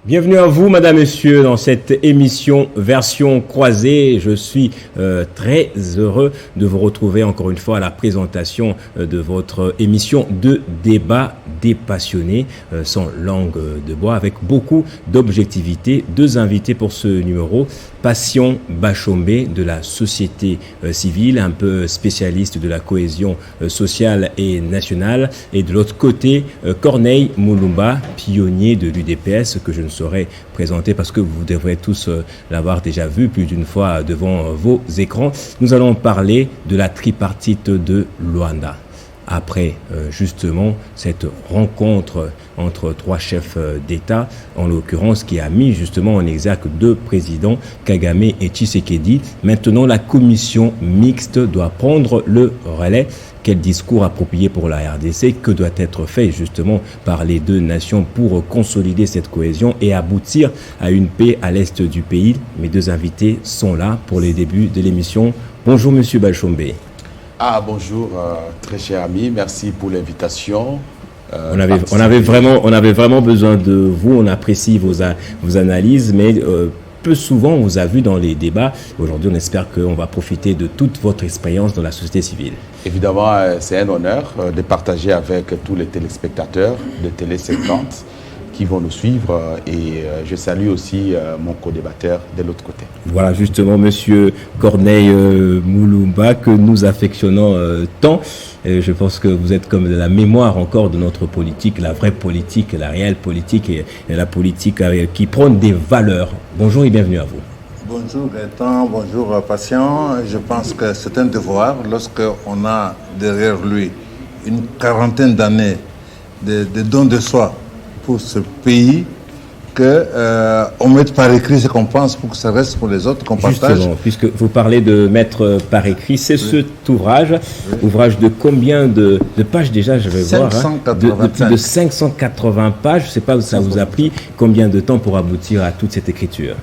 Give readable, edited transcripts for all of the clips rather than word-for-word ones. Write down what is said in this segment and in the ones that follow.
Bienvenue à vous, madame, monsieur, dans cette émission version croisée. Je suis très heureux de vous retrouver encore une fois à la présentation de votre émission de débat des passionnés, sans langue de bois, avec beaucoup d'objectivité. Deux invités pour ce numéro. Passion Bachombe de la société civile, un peu spécialiste de la cohésion sociale et nationale. Et de l'autre côté, Corneille Mulumba, pionnier de l'UDPS, que je ne saurais présenter parce que vous devrez tous l'avoir déjà vu plus d'une fois devant vos écrans. Nous allons parler de la tripartite de Luanda. Après justement cette rencontre entre trois chefs d'État, en l'occurrence qui a mis justement en exergue deux présidents, Kagame et Tshisekedi. Maintenant, la commission mixte doit prendre le relais. Quel discours approprié pour la RDC? Que doit être fait justement par les deux nations pour consolider cette cohésion et aboutir à une paix à l'est du pays? Mes deux invités sont là pour les débuts de l'émission. Bonjour Monsieur Bachombe. Bonjour, très cher ami, merci pour l'invitation. On avait vraiment besoin de vous, on apprécie vos analyses, mais peu souvent on vous a vu dans les débats. Aujourd'hui, on espère qu'on va profiter de toute votre expérience dans la société civile. Évidemment, c'est un honneur de partager avec tous les téléspectateurs de Télé 50 qui vont nous suivre et je salue aussi mon co-débatteur de l'autre côté. Voilà justement Monsieur Corneille Mulumba que nous affectionnons tant. Je pense que vous êtes comme de la mémoire encore de notre politique, la vraie politique, la réelle politique et la politique qui prône des valeurs. Bonjour et bienvenue à vous. Bonjour Gaëtan, bonjour Patient. Je pense que c'est un devoir lorsqu'on a derrière lui une quarantaine d'années de dons de soi pour ce pays, qu'on mette par écrit ce qu'on pense pour que ça reste pour les autres, qu'on partage. Justement, puisque vous parlez de mettre par écrit, c'est cet ouvrage, ouvrage de combien de pages déjà, je vais 585. voir, de plus de 580 pages, je ne sais pas où ça vous a pris, combien de temps pour aboutir à toute cette écriture?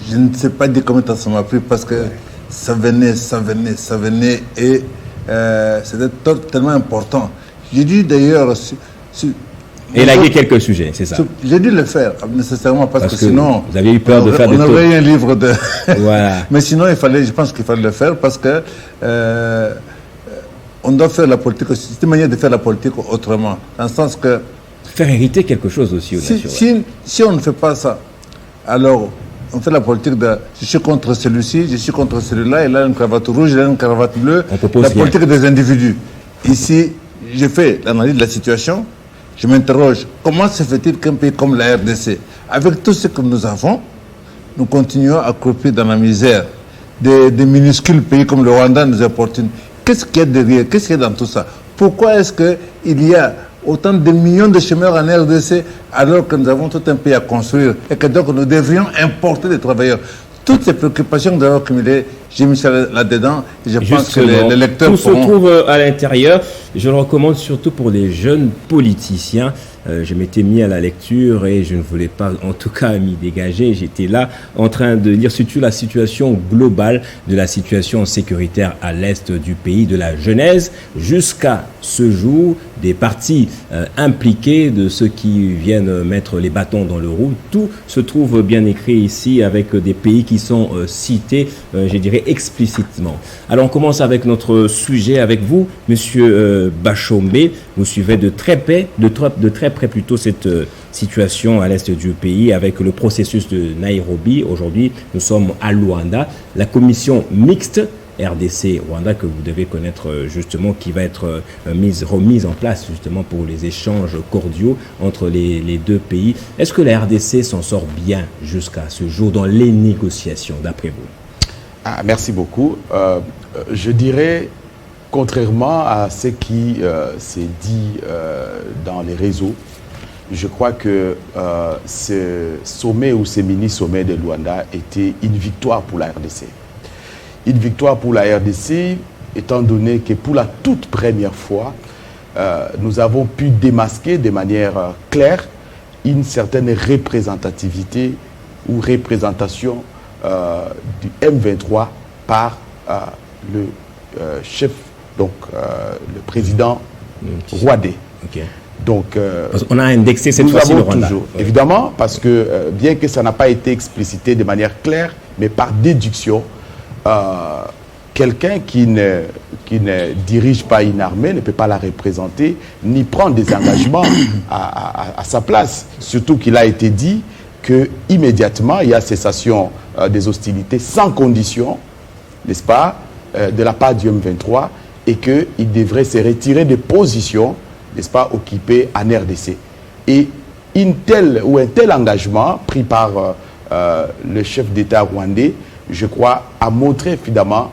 Je ne sais pas dire combien de temps ça m'a pris parce que ça venait et c'était tellement important. J'ai dû d'ailleurs... élaguer quelques sujets, c'est ça. J'ai dû le faire nécessairement parce que sinon vous avez eu peur de faire des on aurait eu un livre de. Voilà. Mais sinon je pense qu'il fallait le faire parce que on doit faire la politique. C'est une manière de faire la politique autrement, dans le sens que faire hériter quelque chose aussi aux nations. Si on ne fait pas ça, alors on fait la politique de je suis contre celui-ci, je suis contre celui-là, il a une cravate rouge, il a une cravate bleue. La politique des individus. Ici, j'ai fait l'analyse de la situation. Je m'interroge, comment se fait-il qu'un pays comme la RDC, avec tout ce que nous avons, nous continuons à croupir dans la misère? Des minuscules pays comme le Rwanda nous importunent. Qu'est-ce qu'il y a derrière? Qu'est-ce qu'il y a dans tout ça? Pourquoi est-ce qu'il y a autant de millions de chômeurs en RDC alors que nous avons tout un pays à construire et que donc nous devrions importer des travailleurs? Toutes ces préoccupations que nous avons accumulées, j'ai mis ça là-dedans et je pense que les lecteurs tout se trouve à l'intérieur. Je le recommande surtout pour les jeunes politiciens. Je m'étais mis à la lecture et je ne voulais pas, en tout cas, m'y dégager. J'étais là en train de lire surtout la situation globale de la situation sécuritaire à l'est du pays, de la genèse jusqu'à ce jour, des partis impliqués, de ceux qui viennent mettre les bâtons dans le roue. Tout se trouve bien écrit ici avec des pays qui sont cités, je dirais, explicitement. Alors, on commence avec notre sujet avec vous, Monsieur Bachombe. Vous suivez de très près plutôt cette situation à l'est du pays avec le processus de Nairobi. Aujourd'hui, nous sommes à Luanda. La commission mixte RDC-Rwanda que vous devez connaître justement, qui va être remise en place justement pour les échanges cordiaux entre les deux pays. Est-ce que la RDC s'en sort bien jusqu'à ce jour dans les négociations, d'après vous? Merci beaucoup. Je dirais, contrairement à ce qui s'est dit dans les réseaux, je crois que ce sommet ou ce mini-sommet de Luanda était une victoire pour la RDC. Une victoire pour la RDC, étant donné que pour la toute première fois, nous avons pu démasquer de manière claire une certaine représentativité ou représentation du M23 par le chef, donc le président rwandais. Okay. Donc, on a indexé cette fois-ci le Rwanda. Toujours, évidemment, parce que bien que ça n'a pas été explicité de manière claire, mais par déduction, quelqu'un qui ne dirige pas une armée ne peut pas la représenter, ni prendre des engagements à sa place. Surtout qu'il a été dit qu'immédiatement, il y a cessation des hostilités sans condition, n'est-ce pas, de la part du M23, et qu'il devrait se retirer des positions, n'est-ce pas, occupées en RDC. Et un tel engagement pris par le chef d'État rwandais, je crois, a montré finalement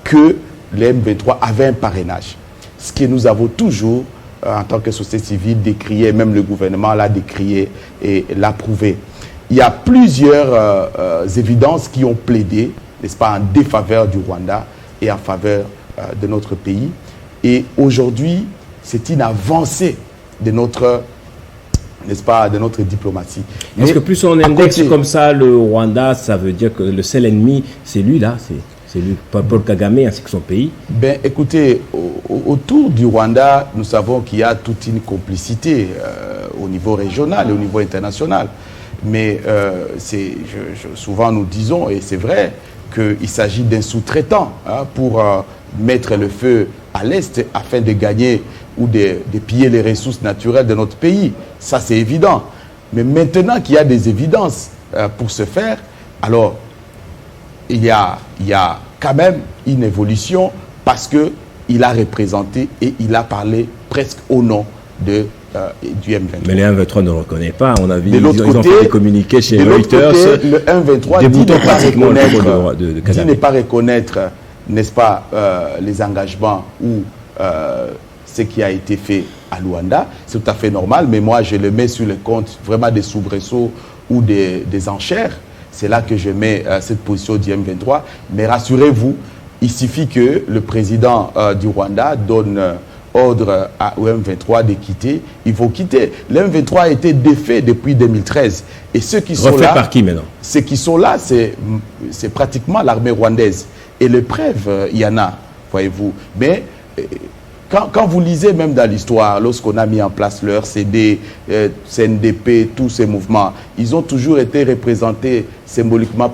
que les M23 avaient un parrainage. Ce que nous avons toujours, en tant que société civile, décrié, même le gouvernement l'a décrié et l'a prouvé. Il y a plusieurs évidences qui ont plaidé, n'est-ce pas, en défaveur du Rwanda et en faveur de notre pays. Et aujourd'hui, c'est une avancée de notre, n'est-ce pas, de notre diplomatie. Parce que plus on indexe comme ça le Rwanda, ça veut dire que le seul ennemi, c'est lui là, c'est lui, Paul Kagame ainsi que son pays. Ben, écoutez, autour du Rwanda, nous savons qu'il y a toute une complicité au niveau régional et au niveau international. Mais souvent nous disons, et c'est vrai, qu'il s'agit d'un sous-traitant pour mettre le feu à l'Est afin de gagner ou de piller les ressources naturelles de notre pays. Ça, c'est évident. Mais maintenant qu'il y a des évidences pour ce faire, alors il y a quand même une évolution parce qu'il a représenté et il a parlé presque au nom du M23. Mais le M23 ne le reconnaît pas. On a vu, ils ont fait des communiqués chez Reuters. Le M23 dit ne pas reconnaître, n'est-ce pas, les engagements ou ce qui a été fait à Luanda. C'est tout à fait normal, mais moi je le mets sur le compte vraiment des soubresauts ou des enchères. C'est là que je mets cette position du M23. Mais rassurez-vous, il suffit que le président du Rwanda donne ordre au M23 de quitter. Ils vont quitter. Le M23 a été défait depuis 2013. Et ceux qui sont là... par qui maintenant? Ceux qui sont là, c'est pratiquement l'armée rwandaise. Et les preuves, il y en a, voyez-vous. Mais... Quand vous lisez même dans l'histoire, lorsqu'on a mis en place le RCD, CNDP, tous ces mouvements, ils ont toujours été représentés symboliquement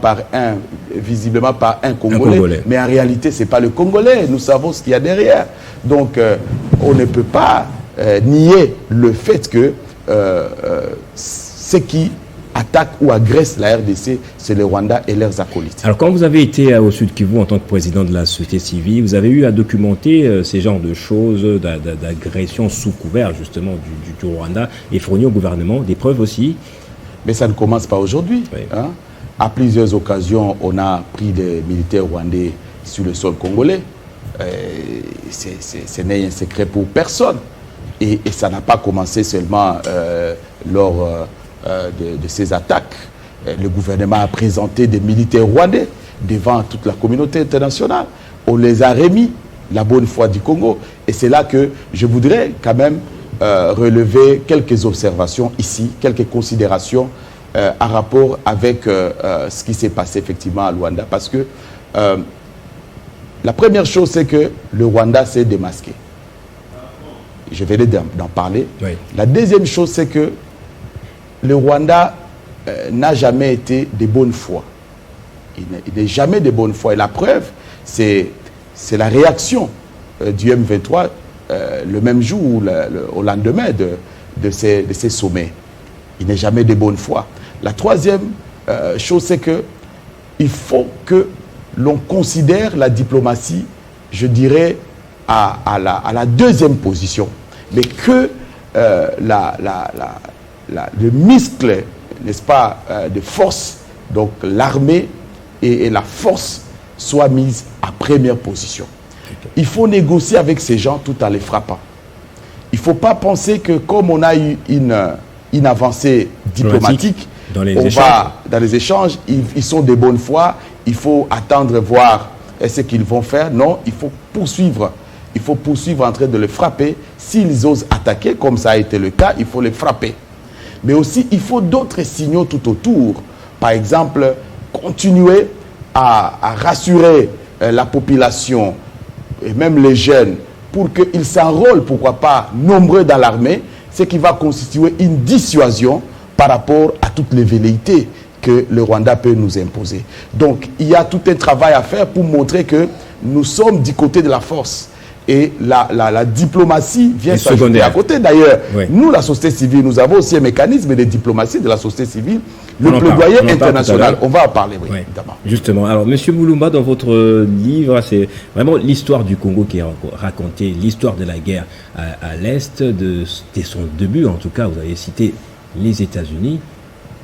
visiblement par un Congolais. Mais en réalité, ce n'est pas le Congolais. Nous savons ce qu'il y a derrière. Donc, on ne peut pas nier le fait que ceux qui attaquent ou agressent la RDC, c'est le Rwanda et leurs acolytes. Alors, quand vous avez été au Sud Kivu en tant que président de la société civile, vous avez eu à documenter ces genres de choses, d'agressions sous couvert justement du Rwanda et fournir au gouvernement des preuves aussi? Mais ça ne commence pas aujourd'hui. Oui. Hein? À plusieurs occasions, on a pris des militaires rwandais sur le sol congolais. Ce n'est un secret pour personne. Et ça n'a pas commencé seulement lors de ces attaques. Le gouvernement a présenté des militaires rwandais devant toute la communauté internationale. On les a remis, la bonne foi du Congo. Et c'est là que je voudrais quand même relever quelques observations ici, quelques considérations en rapport avec ce qui s'est passé effectivement à Luanda. Parce que la première chose, c'est que le Rwanda s'est démasqué. Je vais d'en parler. Oui. La deuxième chose, c'est que le Rwanda n'a jamais été de bonne foi. Il n'est jamais de bonne foi. Et la preuve, c'est la réaction du M23 le même jour ou au lendemain de ces sommets. Il n'est jamais de bonne foi. La troisième chose, c'est qu'il faut que l'on considère la diplomatie, je dirais, à la deuxième position. Mais que le muscle, n'est-ce pas, de force, donc l'armée et la force soient mises à première position. Il faut négocier avec ces gens tout en les frappant. Il ne faut pas penser que comme on a eu une avancée diplomatique, dans les échanges, ils sont de bonne foi, il faut attendre voir ce qu'ils vont faire. Non, il faut poursuivre. Il faut poursuivre en train de les frapper. S'ils osent attaquer, comme ça a été le cas, il faut les frapper. Mais aussi, il faut d'autres signaux tout autour. Par exemple, continuer à rassurer la population et même les jeunes pour qu'ils s'enrôlent, pourquoi pas, nombreux dans l'armée. ce qui va constituer une dissuasion par rapport à toutes les velléités que le Rwanda peut nous imposer. Donc, il y a tout un travail à faire pour montrer que nous sommes du côté de la force. Et la diplomatie vient s'ajouter à côté. D'ailleurs, nous, la société civile, nous avons aussi un mécanisme de diplomatie de la société civile. Le plaidoyer international, on va en parler, oui, évidemment. Justement. Alors, M. Mulumba, dans votre livre, c'est vraiment l'histoire du Congo qui est racontée, l'histoire de la guerre à l'Est, dès son début, en tout cas. Vous avez cité les États-Unis.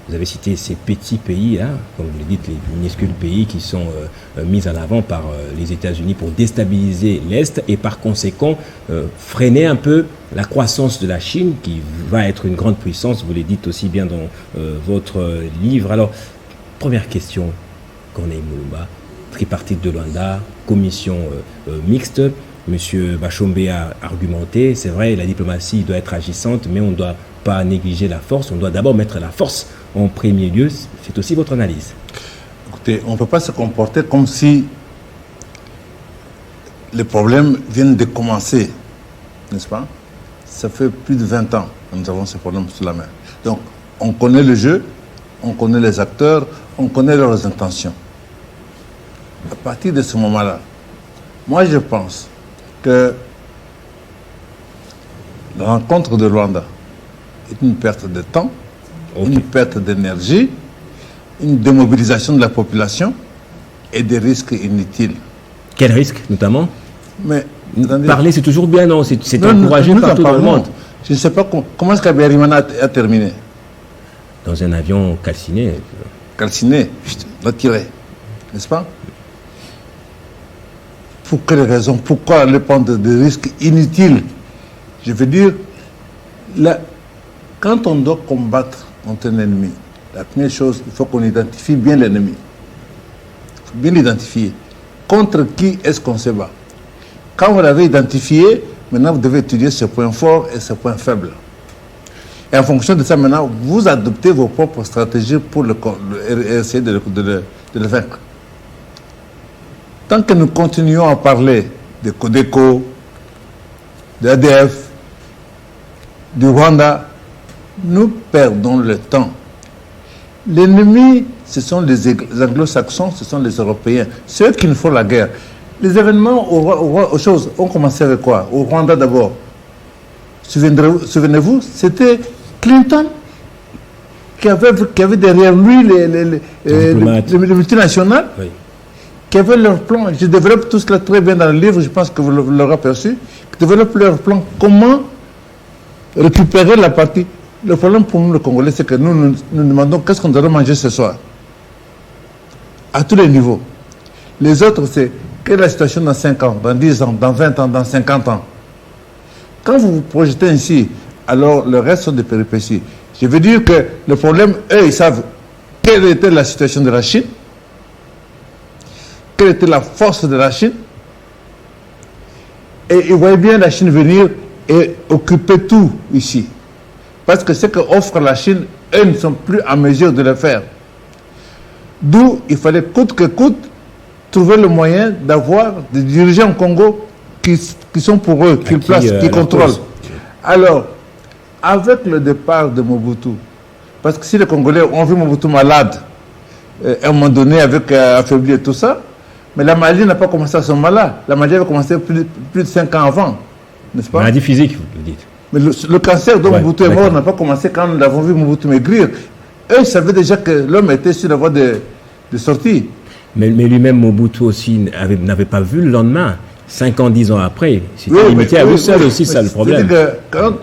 Vous avez cité ces petits pays, hein, comme vous le dites, les minuscules pays qui sont mis en avant par les États-Unis pour déstabiliser l'Est et par conséquent freiner un peu la croissance de la Chine qui va être une grande puissance, vous le dites aussi bien dans votre livre. Alors, première question, Corneille Mulumba, tripartite de Luanda, commission mixte. Monsieur Bachombe a argumenté, c'est vrai, la diplomatie doit être agissante, mais on ne doit pas négliger la force, on doit d'abord mettre la force en premier lieu. C'est aussi votre analyse. Écoutez, on ne peut pas se comporter comme si les problèmes viennent de commencer, n'est-ce pas? Ça fait plus de 20 ans que nous avons ces problèmes sous la main. Donc, on connaît le jeu, on connaît les acteurs, on connaît leurs intentions. À partir de ce moment-là, moi je pense que la rencontre de Luanda est une perte de temps, une perte d'énergie, une démobilisation de la population et des risques inutiles. Quels risques, notamment? Mais parler, c'est toujours bien, non? C'est encouragé partout dans le monde. Je ne sais pas comment est-ce qu'Abiyarimana a terminé. Dans un avion calciné. Calciné, retiré, n'est-ce pas? Pour quelles raisons? Pourquoi aller prendre des risques inutiles? Je veux dire, quand on doit combattre contre un ennemi, la première chose, il faut qu'on identifie bien l'ennemi. Il faut bien l'identifier. Contre qui est-ce qu'on se bat? Quand vous l'avez identifié, maintenant vous devez étudier ses points forts et ses points faibles. Et en fonction de ça, maintenant, vous adoptez vos propres stratégies pour essayer de le vaincre. Tant que nous continuons à parler de Codeco, de ADF, du Rwanda, nous perdons le temps. L'ennemi, ce sont les anglo-saxons, ce sont les Européens, ceux qui nous font la guerre. Les événements aux choses ont commencé avec quoi? Au Rwanda d'abord. Souvenez-vous, c'était Clinton qui avait derrière lui les multinationales, oui, qui avaient leur plan. Je développe tout cela très bien dans le livre, je pense que vous l'aurez aperçu, qui développent leur plan. Comment récupérer la partie. Le problème pour nous, les Congolais, c'est que nous demandons qu'est-ce qu'on doit manger ce soir. À tous les niveaux. Les autres, c'est quelle est la situation dans 5 ans, dans 10 ans, dans 20 ans, dans 50 ans. Quand vous vous projetez ainsi, alors le reste sont des péripéties. Je veux dire que le problème, eux, ils savent quelle était la situation de la Chine, quelle était la force de la Chine, et ils voyaient bien la Chine venir et occuper tout ici. Parce que ce qu'offre la Chine, eux ne sont plus en mesure de le faire. D'où il fallait coûte que coûte trouver le moyen d'avoir des dirigeants au Congo qui sont pour eux, qu'ils placent, qui contrôlent. Alors, avec le départ de Mobutu, parce que si les Congolais ont vu Mobutu malade, à un moment donné, avec affaibli et tout ça, mais la maladie n'a pas commencé à ce moment-là. La maladie avait commencé plus de 5 ans avant, n'est-ce pas? Maladie physique, vous dites. Mais le cancer dont Mobutu est mort n'a pas commencé quand nous l'avons vu Mobutu maigrir. Eux, ils savaient déjà que l'homme était sur la voie de sortie. Mais lui-même, Mobutu aussi, n'avait pas vu le lendemain. 5 ans, 10 ans après. C'était limité à lui seul aussi, ça le problème. Quand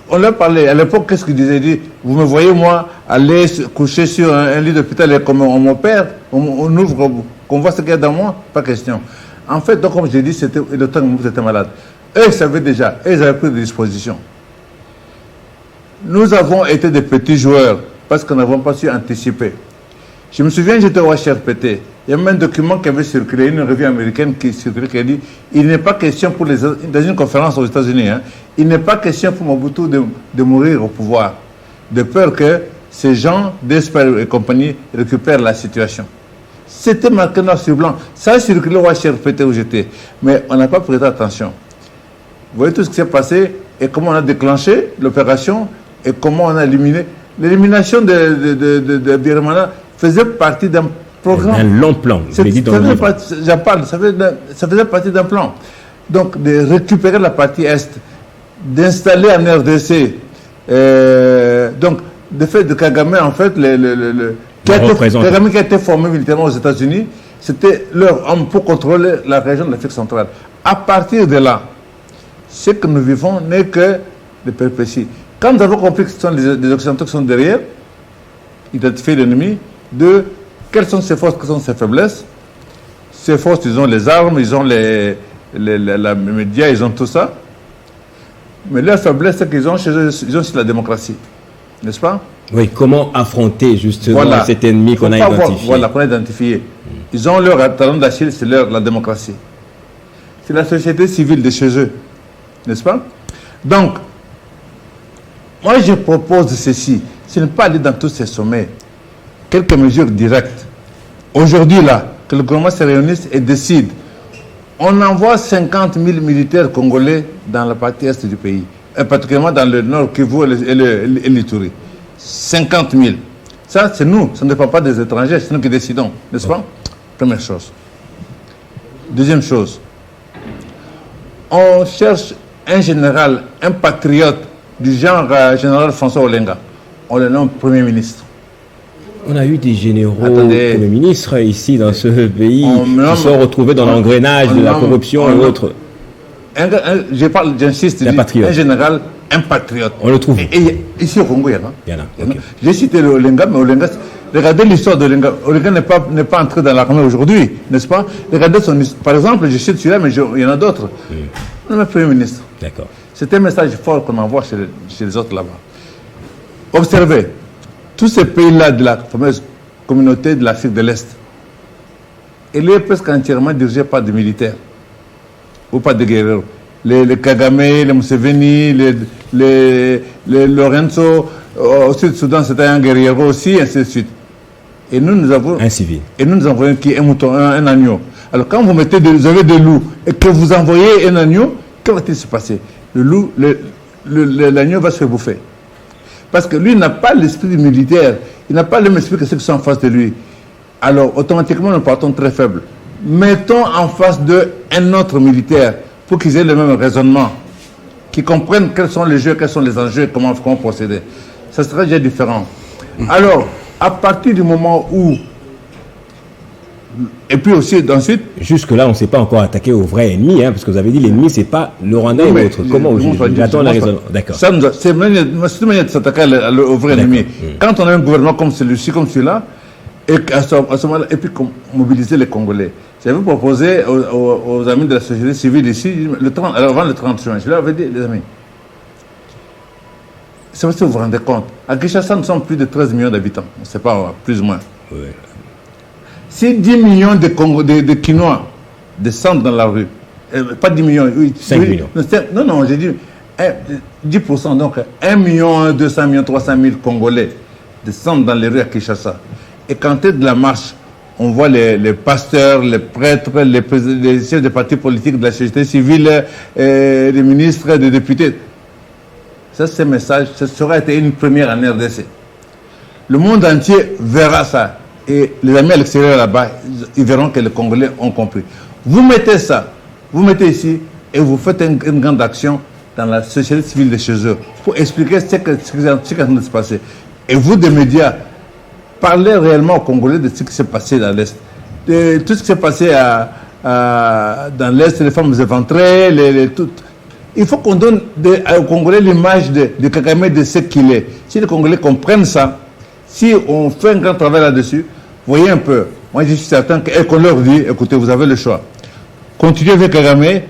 on leur parlait, à l'époque, qu'est-ce qu'il disait? Il dit, vous me voyez, moi, aller coucher sur un lit d'hôpital et comme on m'opère, on ouvre, qu'on voit ce qu'il y a dans moi, pas question. En fait, donc, comme je l'ai dit, c'était le temps que Mobutu était malade. Eux, ils savaient déjà, eux, ils avaient pris des dispositions. Nous avons été des petits joueurs parce que nous n'avons pas su anticiper. Je me souviens, j'étais au HRPT. Il y a même un document qui avait circulé, une revue américaine qui circulait, qui a dit il n'est pas question pour dans une conférence aux États-Unis, il n'est pas question pour Mobutu de mourir au pouvoir, de peur que ces gens d'Esper et compagnie récupèrent la situation. C'était marqué noir sur blanc. Ça a circulé au HRPT où j'étais. Mais on n'a pas prêté attention. Vous voyez tout ce qui s'est passé. et comment on a déclenché l'opération et comment on a éliminé. L'élimination de Biramana faisait partie d'un programme. Un long plan, je l'ai dit dans le livre. J'en parle, ça faisait partie d'un plan. Donc, de récupérer la partie Est, d'installer en RDC, donc, de fait de Kagame, en fait, Kagame qui a été formé militairement aux États-Unis, c'était leur homme pour contrôler la région de l'Afrique centrale. À partir de là, ce que nous vivons n'est que des péripéties. Quand nous avons compris que ce sont des Occidentaux qui sont derrière, identifier l'ennemi, de quelles sont ses forces, quelles sont ses faiblesses. Ces forces, ils ont les armes, ils ont les médias, ils ont tout ça. Mais leur faiblesse, c'est qu'ils ont chez eux, ils ont aussi la démocratie. N'est-ce pas? Oui, comment affronter justement cet ennemi qu'on a identifié? Voilà, qu'on a identifié. Ils ont leur talon d'Achille, c'est la démocratie. C'est la société civile de chez eux. N'est-ce pas? Donc, moi je propose ceci. Ce n'est pas aller dans tous ces sommets. Quelques mesures directes. Aujourd'hui, là, que le gouvernement se réunisse et décide. On envoie 50 000 militaires congolais dans la partie est du pays, et particulièrement dans le nord Kivu et l'Ituri. 50 000. Ça, c'est nous, ça ne dépend pas des étrangers, c'est nous qui décidons, n'est-ce pas? Première chose. Deuxième chose, on cherche un général, un patriote du genre général François Olenga. On le nomme Premier ministre. On a eu des généraux Premier ministre ici dans ce pays qui sont retrouvés dans l'engrenage de la corruption et autres. J'insiste, un général, un patriote. On le trouve. Et ici au Congo, il y en a. Il y en a. Okay. J'ai cité le Olenga, mais Olenga, regardez l'histoire d'Olenga. Olenga n'est pas entré dans l'armée aujourd'hui, n'est-ce pas? Regardez son histoire. Par exemple, je cite celui-là, mais il y en a d'autres. On est Premier ministre. D'accord. C'est un message fort qu'on envoie chez les autres là-bas. Observez, tous ces pays-là de la fameuse communauté de l'Afrique de l'Est, elle est presque entièrement dirigée par des militaires ou par des guerriers. Les Kagame, les Museveni, les Lorenzo, au Sud-Soudan, c'était un guerrier aussi, et ainsi de suite. Et nous avons un civil. Et nous envoyons qui un mouton, un agneau. Alors quand vous avez des loups et que vous envoyez un agneau, que va-t-il se passer? Le loup, l'agneau va se faire bouffer. Parce que lui n'a pas l'esprit militaire, il n'a pas le même esprit que ceux qui sont en face de lui. Alors automatiquement nous partons très faibles. Mettons en face d'eux un autre militaire pour qu'ils aient le même raisonnement, qu'ils comprennent quels sont les jeux, quels sont les enjeux, comment procéder. Ça serait déjà différent. Alors, à partir du moment où... Et puis aussi, ensuite... Jusque-là, on ne s'est pas encore attaqué au vrai ennemi, hein, parce que vous avez dit l'ennemi, c'est pas le Rwanda et l'autre. Comment j'attends la raison? D'accord. C'est une manière de s'attaquer au vrai ennemi. Quand on a un gouvernement comme celui-ci, comme celui-là, et à ce moment-là, et puis mobiliser les Congolais. J'avais proposé aux amis de la société civile ici, avant le 30 juin, je leur avais dit, les amis, c'est parce que vous vous rendez compte, à Kinshasa, nous sommes plus de 13 millions d'habitants, on ne sait pas, plus ou moins. Oui. Si 10 millions de Quinois descendent dans la rue, pas 10 millions, oui, 5 millions. Non, j'ai dit 10%, donc 1 million, 200 millions, 300 000 Congolais descendent dans les rues à Kinshasa. Et quand il y a de la marche, on voit les pasteurs, les prêtres, les chefs de partis politiques de la société civile, les ministres, les députés. Ça, ce message, ça aurait été une première en RDC. Le monde entier verra ça. Et les amis à l'extérieur là-bas, ils verront que les Congolais ont compris. Vous mettez ça, vous mettez ici, et vous faites une grande action dans la société civile de chez eux pour expliquer ce qui est en train de se passer. Et vous, des médias, parlez réellement aux Congolais de ce qui s'est passé dans l'Est. De tout ce qui s'est passé dans l'Est, les femmes éventrées, tout. Il faut qu'on donne aux Congolais l'image de Kagame, de ce qu'il est. Si les Congolais comprennent ça, si on fait un grand travail là-dessus, voyez un peu. Moi, je suis certain qu'on leur dit, écoutez, vous avez le choix. Continuez avec Kagame,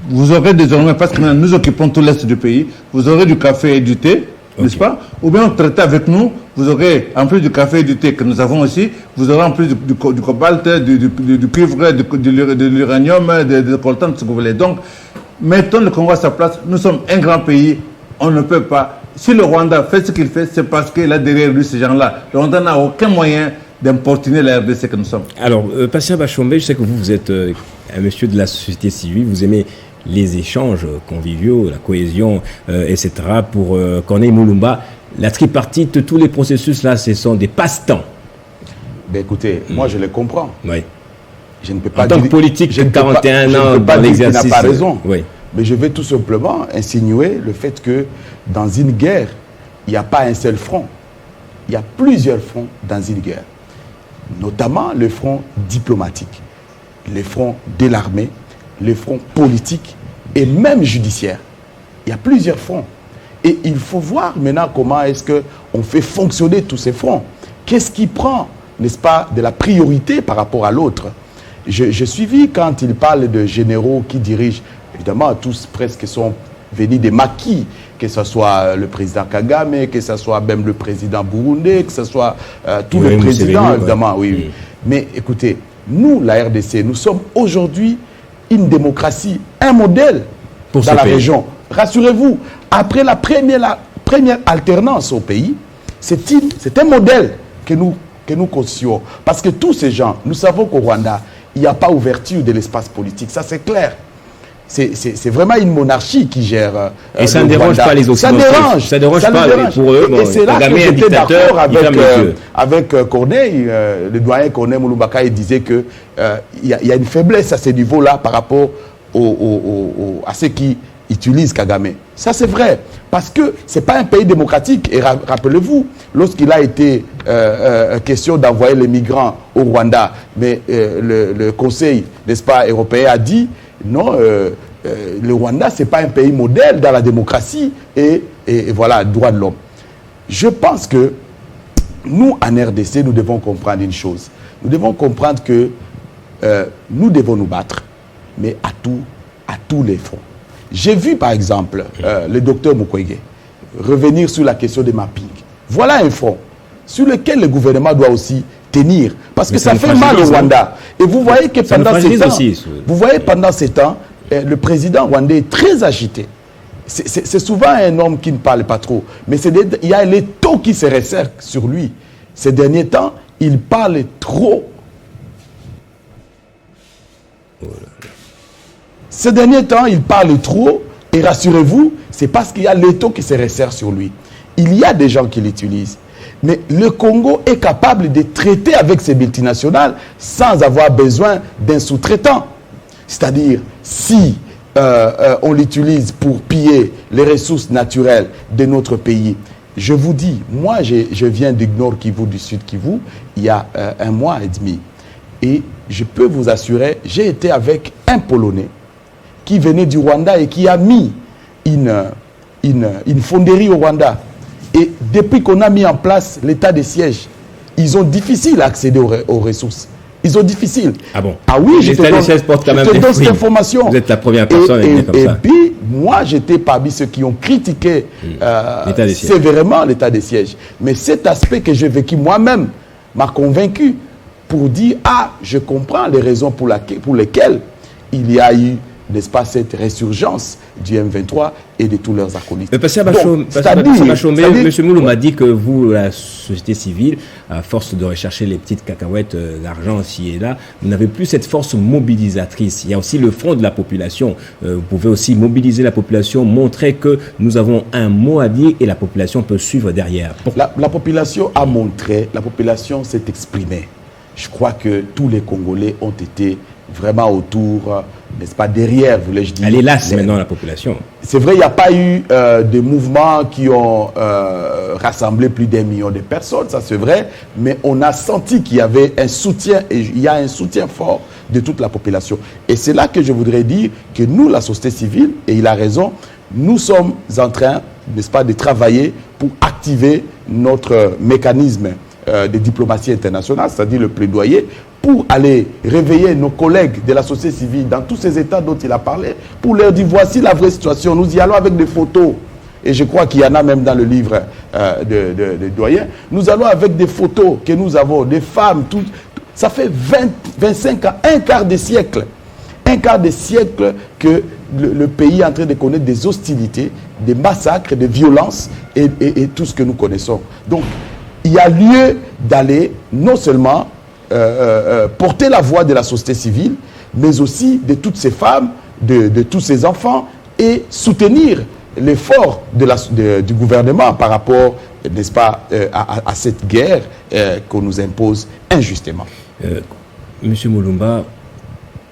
vous aurez désormais, parce que nous occupons tout l'Est du pays, vous aurez du café et du thé, n'est-ce pas? Ou bien traitez avec nous, vous aurez, en plus du café et du thé que nous avons aussi, vous aurez en plus du cobalt, du cuivre, de l'uranium, de coltan, ce que vous voulez. Donc, mettons le Congo à sa place. Nous sommes un grand pays, on ne peut pas. Si le Rwanda fait ce qu'il fait, c'est parce qu'il a derrière lui ces gens-là. Le Rwanda n'a aucun moyen d'importuner la RDC que nous sommes. Alors, Patient Bachombe, je sais que vous êtes un monsieur de la société civile, vous aimez les échanges conviviaux, la cohésion, etc. Pour Corneille Mulumba, la tripartite, tous les processus là, ce sont des passe-temps. Ben écoutez, moi je les comprends. Oui. Je ne peux pas en tant que politique, 41 ans dans l'exercice. Il n'a pas raison. Oui. Mais je vais tout simplement insinuer le fait que dans une guerre, il n'y a pas un seul front. Il y a plusieurs fronts dans une guerre. Notamment le front diplomatique, le front de l'armée, le front politique et même judiciaire. Il y a plusieurs fronts. Et il faut voir maintenant comment est-ce qu'on fait fonctionner tous ces fronts. Qu'est-ce qui prend, n'est-ce pas, de la priorité par rapport à l'autre? J'ai suivi quand il parle de généraux qui dirigent, évidemment, tous presque sont venus des maquis, que ce soit le président Kagame, que ce soit même le président burundais, que ce soit tous les présidents, évidemment, oui. Mais écoutez, nous, la RDC, nous sommes aujourd'hui une démocratie, un modèle dans la région. Rassurez-vous, après la première alternance au pays, c'est un modèle que nous constituons. Parce que tous ces gens, nous savons qu'au Rwanda, il n'y a pas ouverture de l'espace politique. Ça, c'est clair. C'est vraiment une monarchie qui gère. Et ça ne dérange pas les Occidentaux. Ça ne dérange pas pour eux. Et c'est là que j'étais d'accord avec Corneille, le doyen Corneille Mulumba. Il disait qu'il y a une faiblesse à ce niveau-là par rapport à ceux qui utilisent Kagame. Ça, c'est vrai. Parce que ce n'est pas un pays démocratique. Et rappelez-vous, lorsqu'il a été question d'envoyer les migrants au Rwanda, mais le Conseil, n'est-ce pas, européen a dit non, le Rwanda, ce n'est pas un pays modèle dans la démocratie et voilà, droit de l'homme. Je pense que nous, en RDC, nous devons comprendre une chose. Nous devons comprendre que nous devons nous battre, mais à tous les fronts. J'ai vu, par exemple, le docteur Mukwege revenir sur la question des mappings. Voilà un front sur lequel le gouvernement doit aussi tenir. Parce que ça fait mal au Rwanda. Et vous voyez que pendant ces temps, le président rwandais est très agité. C'est souvent un homme qui ne parle pas trop. Mais il y a les taux qui se resserrent sur lui. Ces derniers temps, il parle trop. Ces derniers temps, il parle trop. Et rassurez-vous, c'est parce qu'il y a l'étau qui se resserre sur lui. Il y a des gens qui l'utilisent. Mais le Congo est capable de traiter avec ces multinationales sans avoir besoin d'un sous-traitant. C'est-à-dire, si on l'utilise pour piller les ressources naturelles de notre pays, je vous dis, moi je viens du Nord Kivu, du Sud Kivu, il y a 1 mois et demi. Et je peux vous assurer, j'ai été avec un Polonais qui venait du Rwanda et qui a mis une fonderie au Rwanda. Et depuis qu'on a mis en place l'état de siège, ils ont difficile à accéder aux ressources. Ils ont difficile. Ah bon? Ah oui, je te donne cette information. Vous êtes la première personne à dire comme ça. Et puis, moi, j'étais parmi ceux qui ont critiqué sévèrement l'état de siège. Mais cet aspect que j'ai vécu moi-même m'a convaincu pour dire, je comprends les raisons pour lesquelles il y a eu, n'est-ce pas, cette résurgence du M23 et de tous leurs acolytes. Mais M. Mulumba m'a dit que vous, la société civile, à force de rechercher les petites cacahuètes, l'argent ici et là, vous n'avez plus cette force mobilisatrice. Il y a aussi le front de la population. Vous pouvez aussi mobiliser la population, montrer que nous avons un mot à dire et la population peut suivre derrière. La population a montré, la population s'est exprimée. Je crois que tous les Congolais ont été vraiment autour, n'est-ce pas, derrière, voulais-je dire. Elle est lasse maintenant, la population. C'est vrai, il n'y a pas eu de mouvements qui ont rassemblé plus d'1 million de personnes, ça c'est vrai, mais on a senti qu'il y avait un soutien, et il y a un soutien fort de toute la population. Et c'est là que je voudrais dire que nous, la société civile, et il a raison, nous sommes en train, n'est-ce pas, de travailler pour activer notre mécanisme de diplomatie internationale, c'est-à-dire le plaidoyer, pour aller réveiller nos collègues de la société civile dans tous ces états dont il a parlé, pour leur dire voici la vraie situation. Nous y allons avec des photos. Et je crois qu'il y en a même dans le livre de doyen. Nous allons avec des photos que nous avons, des femmes, tout. Ça fait 25 ans, un quart de siècle. Un quart de siècle que le pays est en train de connaître des hostilités, des massacres, des violences et tout ce que nous connaissons. Donc, il y a lieu d'aller non seulement porter la voix de la société civile, mais aussi de toutes ces femmes de tous ces enfants et soutenir l'effort du gouvernement par rapport, n'est-ce pas, à cette guerre qu'on nous impose injustement. Monsieur Mulumba,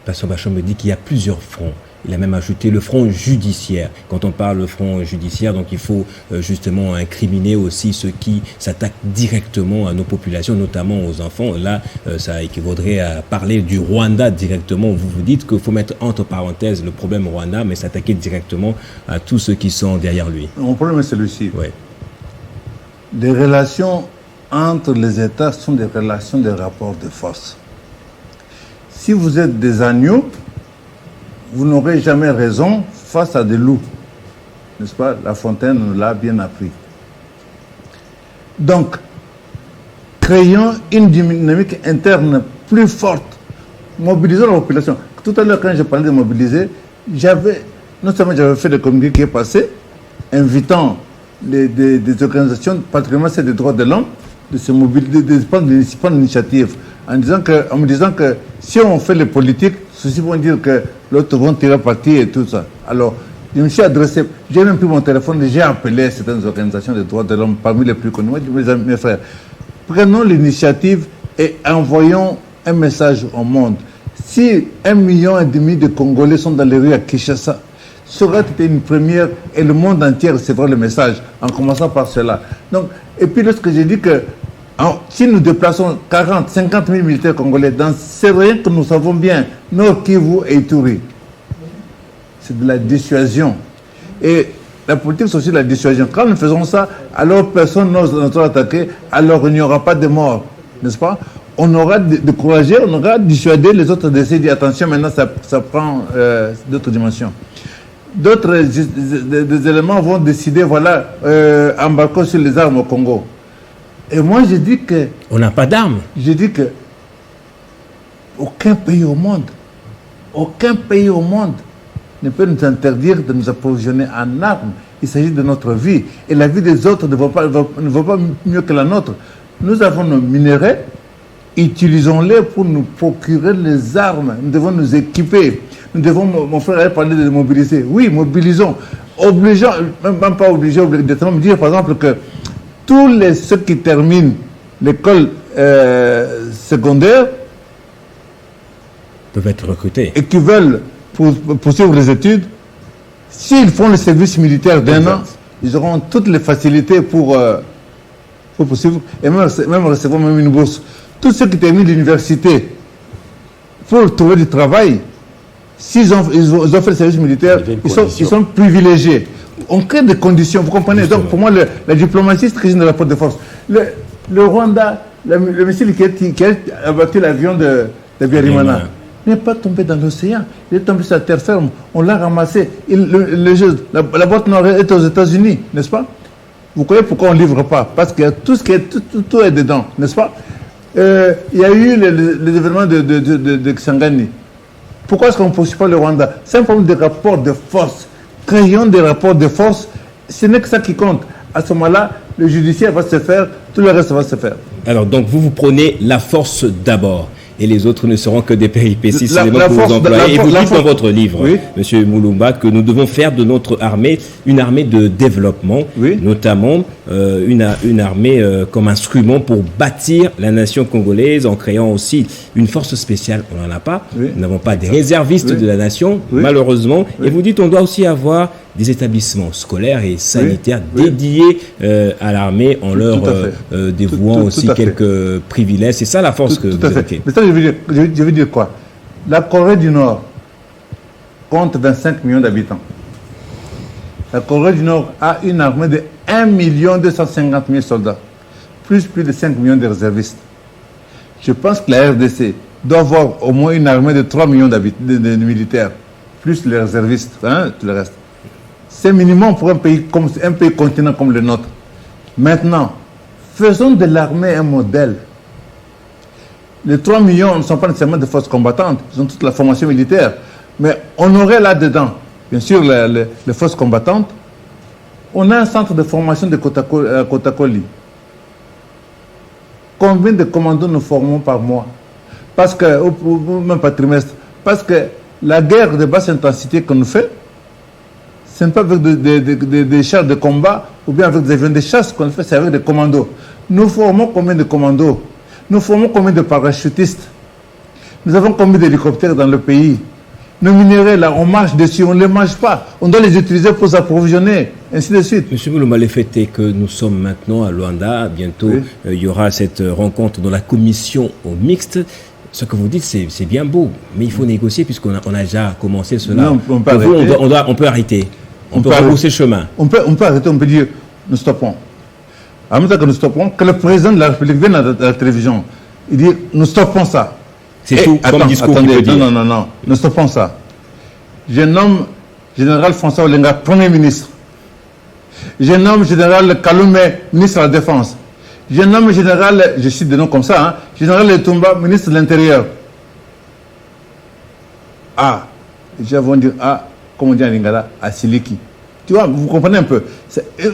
Pasteur Bacham me dit qu'il y a plusieurs fronts. Il a même ajouté le front judiciaire. Quand on parle de front judiciaire, donc il faut justement incriminer aussi ceux qui s'attaquent directement à nos populations, notamment aux enfants. Là, ça équivaudrait à parler du Rwanda directement. Vous dites qu'il faut mettre entre parenthèses le problème Rwanda, mais s'attaquer directement à tous ceux qui sont derrière lui. Mon problème est celui-ci. Oui. Les relations entre les États sont des relations de rapport de force. Si vous êtes des agneaux, vous n'aurez jamais raison face à des loups. N'est-ce pas? La Fontaine nous l'a bien appris. Donc, créons une dynamique interne plus forte. Mobilisons la population. Tout à l'heure, quand je parlais de mobiliser, non seulement j'avais fait des communiqués qui est passé, invitant des organisations, particulièrement celles des droits de l'homme, de se mobiliser, de prendre l'initiative, en me disant que si on fait les politiques, ceux-ci vont dire que l'autre vont tirer parti et tout ça. Alors, je me suis adressé, j'ai même pris mon téléphone et j'ai appelé certaines organisations des droits de l'homme, parmi les plus connues. Moi, je dis, mes frères, prenons l'initiative et envoyons un message au monde. Si 1,5 million de Congolais sont dans les rues à Kinshasa, ça aurait été une première et le monde entier recevra le message, en commençant par cela. Donc, et puis lorsque j'ai dit que si nous déplaçons 40, 50 000 militaires congolais dans ces régions que nous savons bien, Nord Kivu et Ituri, c'est de la dissuasion. Et la politique, c'est aussi de la dissuasion. Quand nous faisons ça, alors personne n'ose nous attaquer, alors il n'y aura pas de mort, n'est-ce pas? On aura découragé, on aura dissuadé les autres d'essayer de dire attention, maintenant ça prend d'autres dimensions. D'autres des éléments vont décider, voilà, embarquer sur les armes au Congo. Et moi, je dis que... On n'a pas d'armes. Je dis que aucun pays au monde ne peut nous interdire de nous approvisionner en armes. Il s'agit de notre vie. Et la vie des autres ne vaut pas mieux que la nôtre. Nous avons nos minéraux, utilisons-les pour nous procurer les armes. Nous devons nous équiper. Nous devons, mon frère avait parlé de mobiliser. Oui, mobilisons. Obligeons, même pas obligés, obligatoirement, me dire par exemple que tous ceux qui terminent l'école secondaire peuvent être recrutés et qui veulent poursuivre les études, s'ils font le service militaire d'un an, ils auront toutes les facilités pour poursuivre et même recevoir une bourse. Tous ceux qui terminent l'université pour trouver du travail, s'ils ont fait le service militaire, ils sont privilégiés. On crée des conditions, vous comprenez? Donc pour moi, la diplomatie, c'est une rapport de force. Le Rwanda, le missile qui a abattu l'avion de Biarimana n'est pas tombé dans l'océan, il est tombé sur la terre ferme, on l'a ramassé. La boîte noire est aux États-Unis, n'est-ce pas? Vous croyez pourquoi on ne livre pas? Parce que tout est dedans, n'est-ce pas? Il y a eu les événements de Kisangani. Pourquoi est-ce qu'on ne poursuit pas le Rwanda? C'est un problème de rapport de force. Créons des rapports de force, ce n'est que ça qui compte. À ce moment-là, le judiciaire va se faire, tout le reste va se faire. Alors, donc, vous prenez la force d'abord, et les autres ne seront que des péripéties, c'est les mots que vous employez. Et vous dites dans votre livre, oui, Monsieur Mulumba, que nous devons faire de notre armée une armée de développement, oui, notamment une armée comme instrument pour bâtir la nation congolaise, en créant aussi une force spéciale. On n'en a pas. Oui. Nous n'avons pas des réservistes, oui, de la nation, oui, malheureusement. Oui. Et vous dites qu'on doit aussi avoir des établissements scolaires et sanitaires, oui, dédiés à l'armée, en leur dévouant aussi quelques privilèges. C'est ça la force que vous évoquez. Mais ça, je veux dire quoi? La Corée du Nord compte 25 millions d'habitants. La Corée du Nord a une armée de 1 250 000 soldats, plus de 5 millions de réservistes. Je pense que la RDC doit avoir au moins une armée de 3 millions de militaires, plus les réservistes, hein, tout le reste. C'est minimum pour un pays continent comme le nôtre. Maintenant, faisons de l'armée un modèle. Les 3 millions ne sont pas nécessairement des forces combattantes, ils ont toute la formation militaire. Mais on aurait là-dedans, bien sûr, les forces combattantes. On a un centre de formation de Kotakoli. Combien de commandos nous formons par mois? Parce que, même par trimestre, parce que la guerre de basse intensité qu'on fait, ce n'est pas avec des chars de combat ou bien avec des avions de chasse qu'on le fait, c'est avec des commandos. Nous formons combien de commandos? Nous formons combien de parachutistes? Nous avons combien d'hélicoptères dans le pays? Nos minéraux, là, on marche dessus, on ne les mange pas. On doit les utiliser pour s'approvisionner, ainsi de suite. Monsieur Moulouma, le fait est que nous sommes maintenant à Luanda. Bientôt, il y aura cette rencontre dans la commission mixte. Ce que vous dites, c'est bien beau, mais il faut négocier puisqu'on a déjà commencé cela. Non, on peut arrêter. On peut repousser le chemin. On peut arrêter, on peut dire, nous stoppons. En même temps que nous stoppons, que le président de la République vienne à la télévision, il dit, nous stoppons ça. C'est tout, comme discours qu'il peut dire. Non, nous stoppons ça. Je nomme Général François Olenga, Premier ministre. Je nomme Général Kalume, ministre de la Défense. Je nomme Général, je cite des noms comme ça, Général Etumba, ministre de l'Intérieur. Ah, les gens vont dire, comme on dit en lingala, à Siliki. Tu vois, vous comprenez un peu.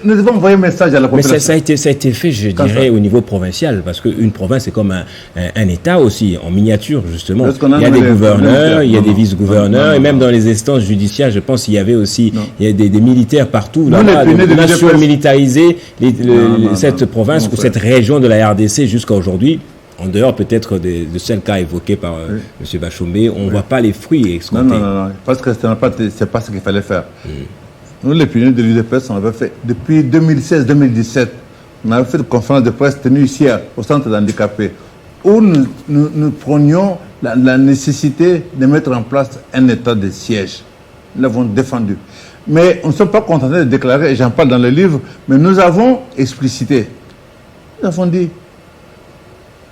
Nous devons envoyer un message à la population. Mais ça a été fait, je dirais, au niveau provincial, parce qu'une province, c'est comme un État aussi, en miniature, justement. Il y a des gouverneurs, il y a des vice-gouverneurs, et même dans les instances judiciaires, je pense qu'il y avait aussi des militaires partout, là-bas, des nations militarisées, cette province ou cette région de la RDC jusqu'à aujourd'hui. En dehors peut-être de celles cas évoqués par M. Bachombe, on ne voit pas les fruits escomptés. Non, parce que ce n'est pas ce qu'il fallait faire. Nous, les pionniers de l'UDPS, on avait fait, depuis 2016-2017, on avait fait une conférence de presse tenue ici au centre d'handicapés, où nous prenions la nécessité de mettre en place un état de siège. Nous l'avons défendu. Mais on ne sommes pas contentés de déclarer, et j'en parle dans le livre, mais nous avons explicité. Nous avons dit,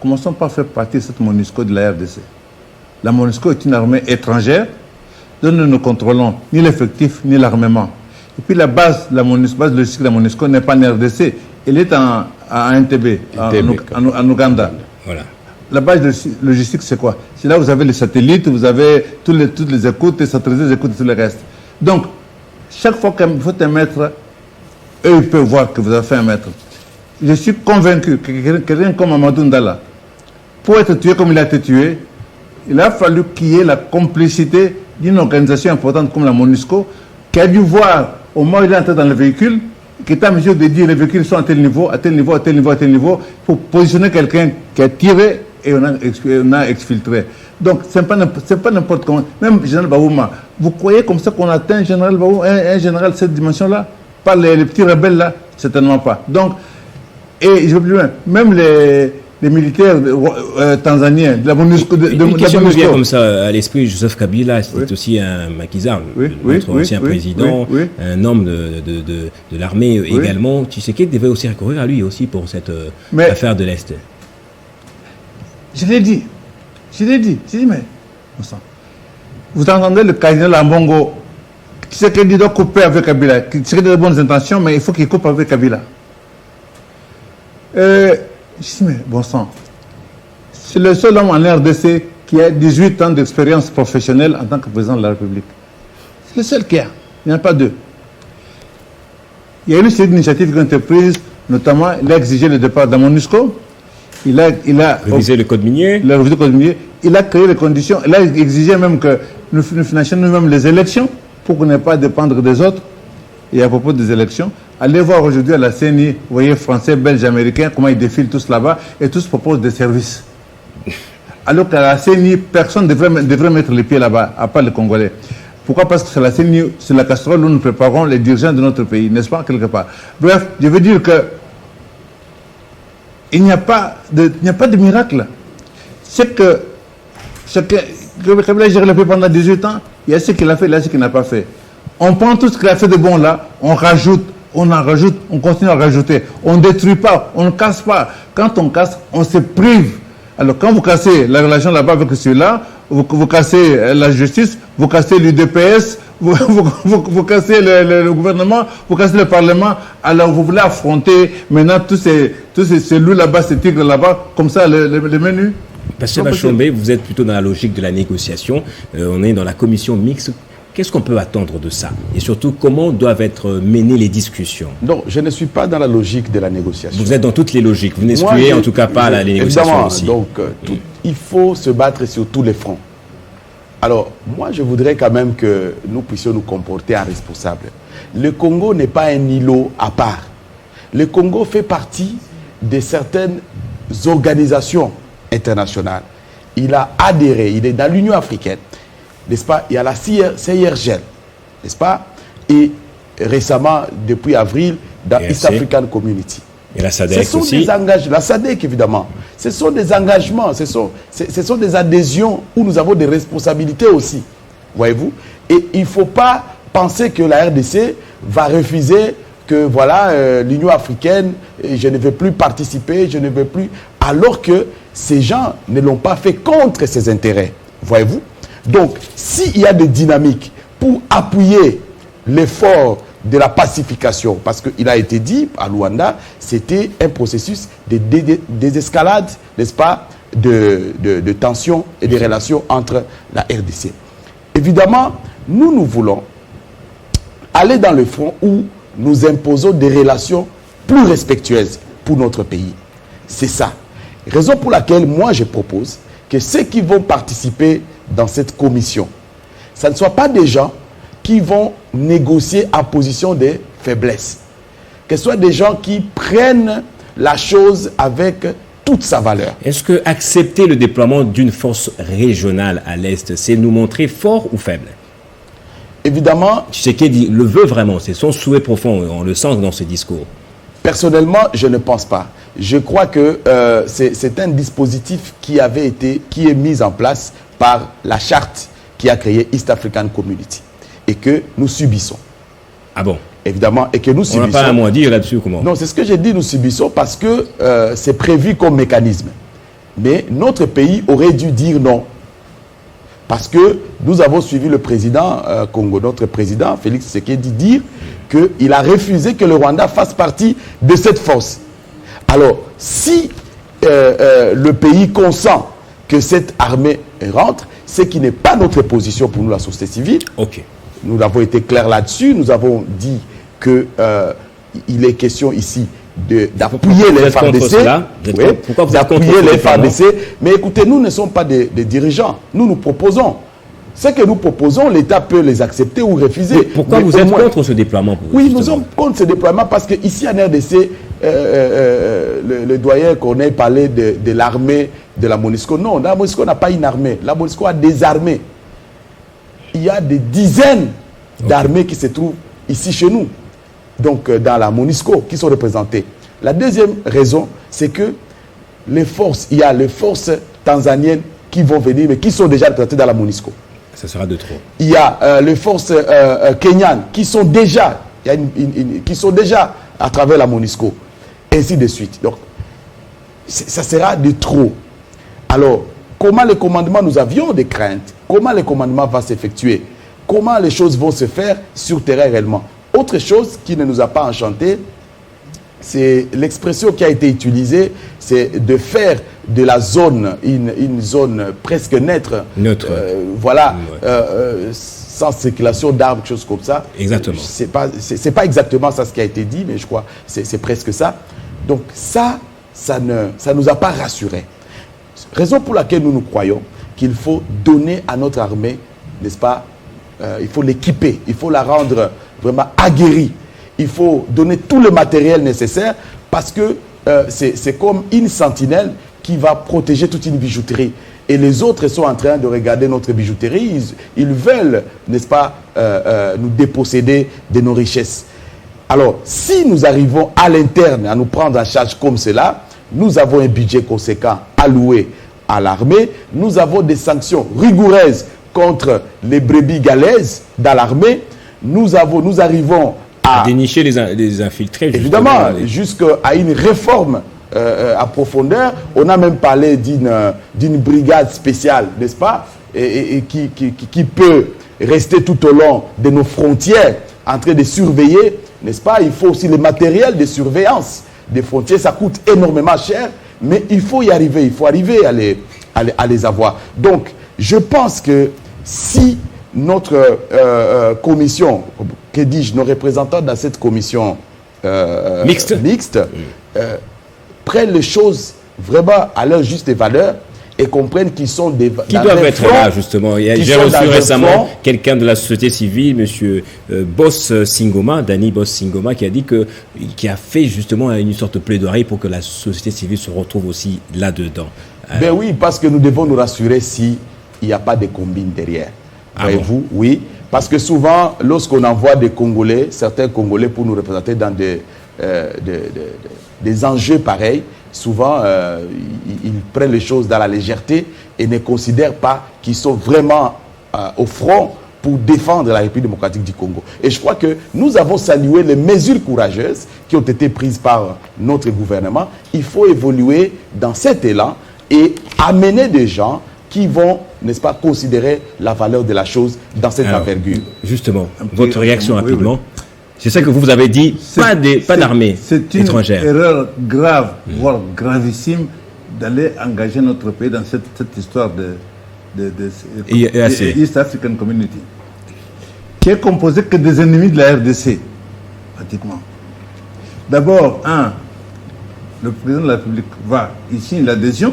commençons par faire partie de cette MONUSCO de la RDC. La MONUSCO est une armée étrangère dont nous ne contrôlons ni l'effectif ni l'armement. Et puis la base de la MONUSCO, base logistique de la MONUSCO n'est pas en RDC, elle est à NTB, en Ouganda. Voilà. La base logistique, c'est quoi? C'est là où vous avez les satellites, vous avez toutes les écoutes, les satellites, les écoutes et tout le reste. Donc, chaque fois qu'il faut un maître, eux, ils peuvent voir que vous avez fait un maître. Je suis convaincu que quelqu'un comme Amadou Ndala, pour être tué comme il a été tué, il a fallu qu'il y ait la complicité d'une organisation importante comme la MONUSCO, qui a dû voir au moment où il est entré dans le véhicule, qui est en mesure de dire les véhicules sont à tel niveau, à tel niveau, à tel niveau, à tel niveau, pour positionner quelqu'un qui a tiré et on a exfiltré. Donc, ce n'est pas n'importe comment. Même Général Baouma, vous croyez comme ça qu'on atteint un général Baouma, un général de cette dimension-là? Pas les petits rebelles là? Certainement pas. Donc, et je veux plus loin, même les militaires tanzaniens, de la MONUSCO. Une question me vient comme ça à l'esprit. Joseph Kabila, c'était aussi un maquisard, notre ancien président, un homme de l'armée également. Tshisekedi devait aussi recourir à lui aussi pour cette affaire de l'Est. Je l'ai dit. J'ai dit, mais vous entendez le cardinal Ambongo, Tshisekedi doit couper avec Kabila. Tshisekedi a de bonnes intentions, mais il faut qu'il coupe avec Kabila. Je dis, mais bon sang, c'est le seul homme en RDC qui a 18 ans d'expérience professionnelle en tant que président de la République. C'est le seul qui a. Il n'y en a pas deux. Il y a eu cette initiative qui a été prise, notamment, il a exigé le départ de la MONUSCO. Il a révisé le code minier. Il a révisé le code minier. Il a créé les conditions. Il a exigé même que nous financions nous-mêmes les élections pour qu'on n'ait pas à dépendre des autres. Et à propos des élections, allez voir aujourd'hui à la CENI, vous voyez, Français, Belges, Américains, comment ils défilent tous là-bas et tous proposent des services. Alors qu'à la CENI, personne ne devrait mettre les pieds là-bas, à part les Congolais. Pourquoi? Parce que c'est la CENI, c'est la casserole où nous préparons les dirigeants de notre pays, n'est-ce pas, quelque part. Bref, je veux dire que il n'y a pas de miracle. C'est que Kabila gère le pays pendant 18 ans, il y a ce qu'il a fait, il y a ce qu'il n'a pas fait. On prend tout ce qu'il a fait de bon là, on rajoute, on en rajoute, on continue à rajouter. On ne détruit pas, on ne casse pas. Quand on casse, on se prive. Alors quand vous cassez la relation là-bas avec celui-là, vous cassez la justice, vous cassez l'UDPS, vous cassez le gouvernement, vous cassez le Parlement, alors vous voulez affronter maintenant tous ces loups là-bas, ces tigres là-bas, comme ça, le menu. Pasteur Bachombe, vous êtes plutôt dans la logique de la négociation. On est dans la commission mixte. Qu'est-ce qu'on peut attendre de ça? Et surtout, comment doivent être menées les discussions? Non, je ne suis pas dans la logique de la négociation. Vous êtes dans toutes les logiques. Vous n'excluez en tout cas pas les négociations aussi. Donc, il faut se battre sur tous les fronts. Alors, moi, je voudrais quand même que nous puissions nous comporter en responsables. Le Congo n'est pas un îlot à part. Le Congo fait partie de certaines organisations internationales. Il a adhéré, il est dans l'Union africaine, n'est-ce pas? Il y a la CIRGL, n'est-ce pas? Et récemment, depuis avril, dans East African Community. Et la SADC ce sont aussi. Des engagements, la SADC évidemment. Ce sont des engagements, ce sont des adhésions où nous avons des responsabilités aussi. Voyez-vous? Et il ne faut pas penser que la RDC va refuser que voilà, l'Union africaine, je ne veux plus participer, je ne veux plus. Alors que ces gens ne l'ont pas fait contre ses intérêts. Voyez-vous? Donc, s'il y a des dynamiques pour appuyer l'effort de la pacification, parce qu'il a été dit à Luanda, c'était un processus de désescalade, n'est-ce pas, de tensions et de relations entre la RDC. Évidemment, nous voulons aller dans le front où nous imposons des relations plus respectueuses pour notre pays. C'est ça. Raison pour laquelle moi je propose que ceux qui vont participer dans cette commission, ça ne soit pas des gens qui vont négocier en position de faiblesse. Que ce soit des gens qui prennent la chose avec toute sa valeur. Est-ce que accepter le déploiement d'une force régionale à l'Est, c'est nous montrer fort ou faible? Évidemment, Tshisekedi le veut vraiment, c'est son souhait profond, on le sent dans ce discours. Personnellement, je ne pense pas. Je crois que c'est un dispositif qui est mis en place par la charte qui a créé East African Community et que nous subissons. Ah bon? Évidemment, et que nous subissons. On n'a pas un mot à dire là-dessus, comment? Non, c'est ce que j'ai dit, nous subissons parce que c'est prévu comme mécanisme. Mais notre pays aurait dû dire non. Parce que nous avons suivi le président Congo, notre président Félix Tshisekedi, dire qu'il a refusé que le Rwanda fasse partie de cette force. Alors, si le pays consent que cette armée rentre, ce qui n'est pas notre position pour nous, la société civile. Ok. Nous avons été clairs là-dessus. Nous avons dit qu'il est question ici d'appuyer les FARDC. Pourquoi vous d'appuyer les FARDC. Mais écoutez, nous ne sommes pas des dirigeants. Nous proposons. Ce que nous proposons, l'État peut les accepter ou refuser. Mais pourquoi vous êtes contre ce déploiement? Oui, nous sommes contre ce déploiement parce qu'ici en RDC, le doyen Corneille parlait de l'armée de la MONUSCO. Non, la MONUSCO n'a pas une armée. La MONUSCO a des armées. Il y a des dizaines d'armées qui se trouvent ici chez nous. Donc dans la MONUSCO qui sont représentées. La deuxième raison, c'est que il y a les forces tanzaniennes qui vont venir, mais qui sont déjà représentées dans la MONUSCO. Ça sera de trop. Il y a les forces kenyanes qui sont déjà, à travers la MONUSCO, ainsi de suite. Donc, ça sera de trop. Alors, comment le commandement, nous avions des craintes, comment le commandement va s'effectuer, comment les choses vont se faire sur terrain réellement. Autre chose qui ne nous a pas enchanté, c'est l'expression qui a été utilisée, c'est de faire de la zone une zone presque neutre. Voilà, sans circulation d'armes, choses comme ça. Exactement. C'est pas exactement ça ce qui a été dit, mais je crois que c'est presque ça. Donc ça nous a pas rassurés. Raison pour laquelle nous croyons qu'il faut donner à notre armée, n'est-ce pas, il faut l'équiper, il faut la rendre vraiment aguerrie. Il faut donner tout le matériel nécessaire parce que c'est comme une sentinelle qui va protéger toute une bijouterie. Et les autres sont en train de regarder notre bijouterie. Ils veulent, n'est-ce pas, nous déposséder de nos richesses. Alors, si nous arrivons à l'interne à nous prendre en charge comme cela, nous avons un budget conséquent alloué à l'armée. Nous avons des sanctions rigoureuses contre les brebis galaises dans l'armée. Nous arrivons à dénicher les infiltrés. Évidemment, jusqu'à une réforme à profondeur. On a même parlé d'une brigade spéciale, n'est-ce pas, et qui peut rester tout au long de nos frontières en train de surveiller, n'est-ce pas. Il faut aussi le matériel de surveillance des frontières. Ça coûte énormément cher, mais il faut y arriver. Il faut arriver à les avoir. Donc, je pense que si notre commission, que dis-je, nos représentants dans cette commission mixte prennent les choses vraiment à leur juste valeur et comprennent qu'ils sont des... Qui doivent être là, justement. J'ai reçu récemment quelqu'un de la société civile, M. Boss Singoma, Danny Boss Singoma, qui a dit qui a fait justement une sorte de plaidoirie pour que la société civile se retrouve aussi là-dedans. Ben oui, parce que nous devons nous rassurer s'il n'y a pas de combine derrière. Voyez-vous, bon? Oui. Parce que souvent, lorsqu'on envoie des Congolais, certains Congolais pour nous représenter dans des enjeux pareils, souvent, ils prennent les choses dans la légèreté et ne considèrent pas qu'ils sont vraiment au front pour défendre la République démocratique du Congo. Et je crois que nous avons salué les mesures courageuses qui ont été prises par notre gouvernement. Il faut évoluer dans cet élan et amener des gens qui vont, n'est-ce pas, considérer la valeur de la chose dans cette envergure. Justement, votre réaction rapidement. Oui. C'est ça que vous avez dit, pas d'armée étrangère. C'est une erreur grave, voire gravissime, d'aller engager notre pays dans cette histoire de East African Community, qui est composée que des ennemis de la RDC, pratiquement. D'abord, le président de la République va ici l'adhésion.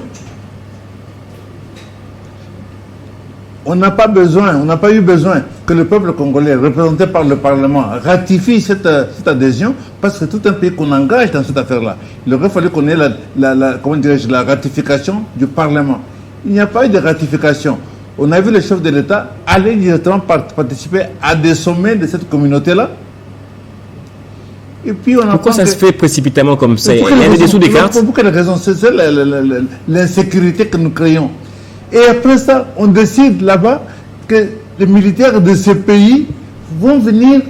On n'a pas eu besoin que le peuple congolais, représenté par le Parlement, ratifie cette adhésion, parce que tout un pays qu'on engage dans cette affaire-là, il aurait fallu qu'on ait la ratification du Parlement. Il n'y a pas eu de ratification. On a vu le chef de l'État aller directement participer à des sommets de cette communauté-là. Et puis pourquoi ça se fait précipitamment comme ça? Il y a des dessous des cartes. Pour quelle raison? C'est l'insécurité que nous créons. Et après ça, on décide là-bas que les militaires de ce pays vont venir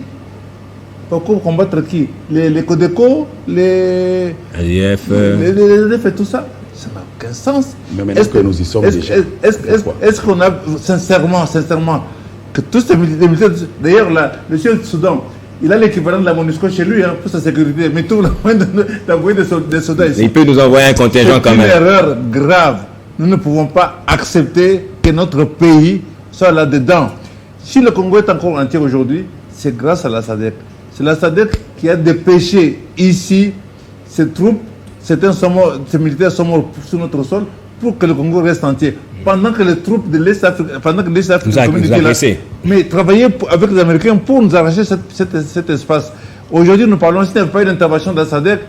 pour combattre qui? Les Codeco, les ADF, et tout ça. Ça n'a aucun sens. Mais maintenant que nous y sommes déjà. Est-ce qu'on a sincèrement, que tous ces militaires... D'ailleurs, le chef du Soudan, il a l'équivalent de la MONUSCO chez lui pour sa sécurité. Mais tout d'envoyer des soldats ici. Il peut nous envoyer un contingent quand même. C'est une erreur grave. Nous ne pouvons pas accepter que notre pays soit là-dedans. Si le Congo est encore entier aujourd'hui, c'est grâce à la SADC. C'est la SADC qui a dépêché ici ces troupes, ces militaires sont morts sur notre sol pour que le Congo reste entier. Pendant que les troupes de l'Est Afrique, mais travailler avec les Américains pour nous arracher cet espace. Aujourd'hui, nous parlons, s'il n'y avait pas eu d'intervention de la SADC,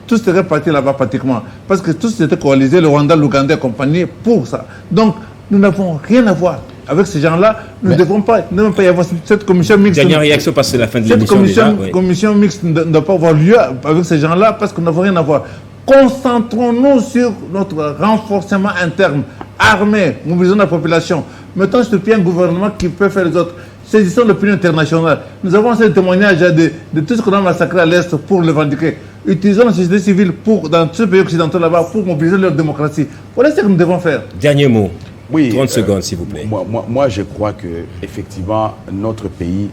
tous seraient partis là-bas pratiquement. Parce que tous étaient coalisés, le Rwanda, l'Ouganda et compagnie, pour ça. Donc, nous n'avons rien à voir avec ces gens-là. Nous ne devons pas y avoir cette commission mixte. Dernière réaction, parce que c'est la fin de l'émission. Cette commission mixte ne doit pas avoir lieu avec ces gens-là parce que nous n'avons rien à voir. Concentrons-nous sur notre renforcement interne, armé, mobilisons la population. Mettons sur pied un gouvernement qui peut faire les autres. Saisissons l'opinion internationale. Nous avons ces témoignages de tout ce qu'on a massacré à l'Est pour le revendiquer. Utilisons la société civile dans ce pays occidental là-bas pour mobiliser leur démocratie. Voilà ce que nous devons faire. Dernier mot. Oui, 30 secondes, s'il vous plaît. Moi, je crois que effectivement, notre pays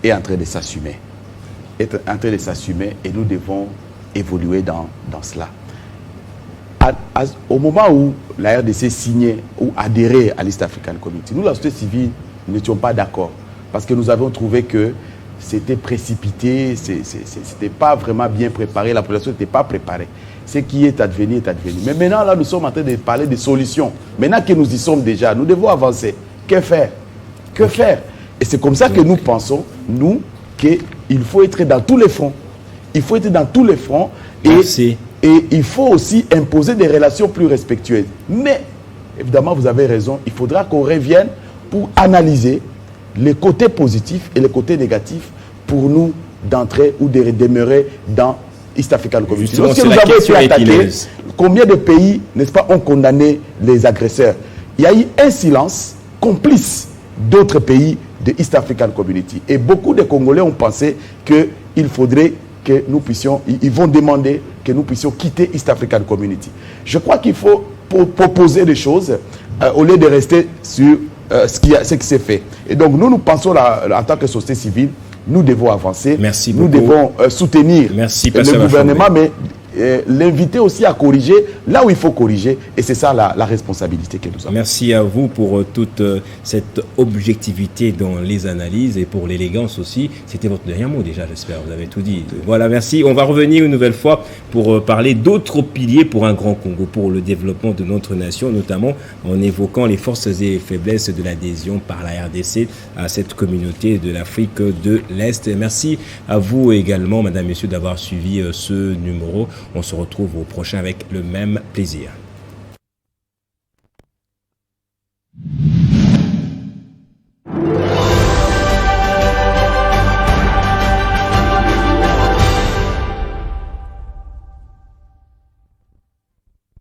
est en train de s'assumer. Et nous devons évoluer dans cela. Au moment où la RDC signait ou adhérait à l'East African Community, nous, la société civile, n'étions pas d'accord. Parce que nous avons trouvé que c'était précipité, c'était pas vraiment bien préparé, la population n'était pas préparée. Ce qui est advenu est advenu. Mais maintenant, là, nous sommes en train de parler de solutions. Maintenant que nous y sommes déjà, nous devons avancer. Que faire? Que faire? Et c'est comme ça que nous pensons, nous, qu'il faut être dans tous les fronts. Il faut être dans tous les fronts. Et il faut aussi imposer des relations plus respectueuses. Mais, évidemment, vous avez raison, il faudra qu'on revienne pour analyser les côtés positifs et les côtés négatifs pour nous d'entrer ou de demeurer dans East African Community. Lorsque nous avons été attaqués, combien de pays, n'est-ce pas, ont condamné les agresseurs? Il y a eu un silence complice d'autres pays de East African Community. Et beaucoup de Congolais ont pensé qu'il faudrait que nous puissions, ils vont demander que nous puissions quitter East African Community. Je crois qu'il faut proposer des choses au lieu de rester sur ce qui s'est fait. Et donc nous pensons en tant que société civile, nous devons avancer. Merci beaucoup. Nous devons soutenir le gouvernement, mais l'inviter aussi à corriger là où il faut corriger. Et c'est ça la responsabilité que nous avons. Merci à vous pour toute cette objectivité dans les analyses et pour l'élégance aussi. C'était votre dernier mot déjà, j'espère. Vous avez tout dit. Voilà, merci. On va revenir une nouvelle fois pour parler d'autres piliers pour un grand Congo, pour le développement de notre nation, notamment en évoquant les forces et faiblesses de l'adhésion par la RDC à cette communauté de l'Afrique de l'Est. Merci à vous également, madame, messieurs, d'avoir suivi ce numéro. On se retrouve au prochain avec le même plaisir.